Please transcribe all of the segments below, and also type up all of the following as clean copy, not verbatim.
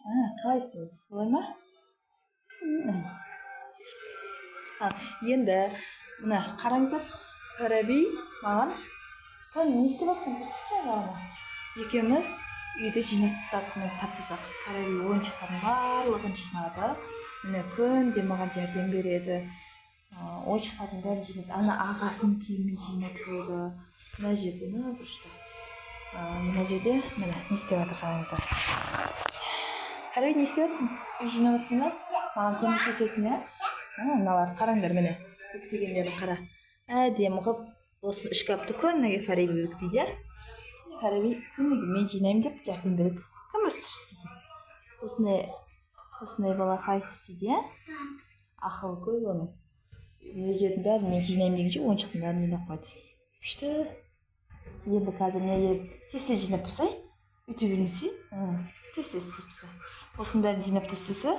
Қалай істейміз, солай ма? Енді мына қараңыздар, Фараби маған не істеп жатсың, көрсетші ғана. Екеуміз үйді жинап тастадық, мен тап-таза. Фараби ойыншықтардың барлығын жинады. Міне күнде маған жәрдем береді. Ойыншықтардың бәрін жинады. Ана ағасының киімін жинап қойды. Мына жерде, мына жерде, міне не істеп жатыр, қараңыздар. Фараби, не істеп жатсың? Үй жинап жатсың ба? Маған көмектесесің, иә? Мыналарды қараңдар, міне. Бүктегендерді қара. Әдемі қылып осы шкафты күніге Фараби бүктейді, иә? Фараби күніге мен жинаймын деп жәрдем береді. Кім өстіп істейді? Осындай балақай істейді, иә? Ақылы көп оның. Мына жердің бәрін мен жинаймын дегенше ойыншықтың бәрін жинап қойды. Күшті. Енді қазір мына жерді тез-тез жинап тастай. Өте бермесе, тез-тез істеп тастай. Осының бәрін жинап тастаса,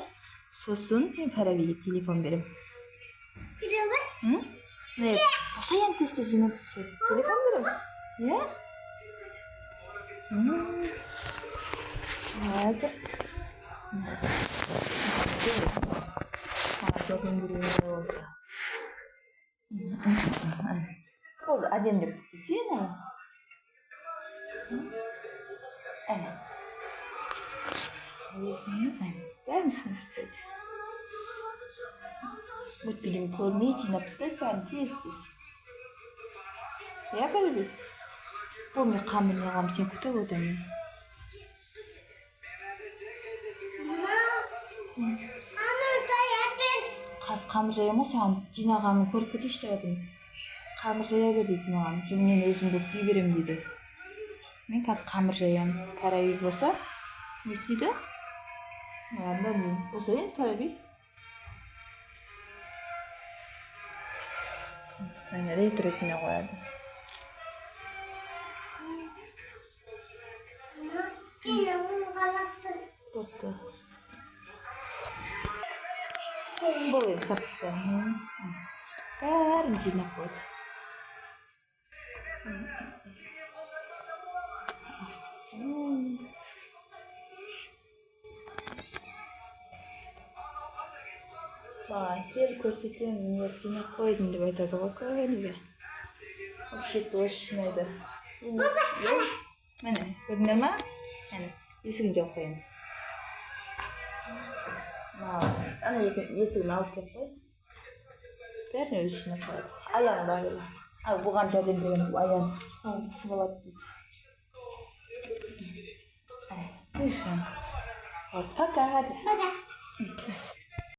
сосын мен Фарабиге телефон беремін. Не, осы енді тез-тез жинап тастаса, телефон беремін. Иә? Қазір. Болды, әдемілеп бүктесең, әне. Бәрін жинап тастайды. Өтпелеу көрмей жинап тастайды, бәрін тез-тез. Иә, Фараби? Бұл мен қамыр неғам, сен күтіп отырмын. Қаз қамыр жайым ғой, саған жинағанын көріп кетейші деп жатырмын. Қамыр жая бер дейді маған, жоқ мен өзім бүктей беремін дейді. Мен қазір қамыр жаямын. Фараби болса, не істейді? Босайын, Фараби. Рет-ретіне қояды. Бопты. Бұл енді сапысты. Бәрін жинап қойды. Маған кел көрсетемін, не жинап қойдым деп айтады ғой көбінге. Вообще-то осы жинайды. Міне, көрдіңдер ма? Міне, есігін жауып қоямыз. Ана есігін алып келіп қой. Бәрін өзі жинап қояды. Аяғын бағила. Бұған жәрдем берген аяғын қысып алады дейді. Пока.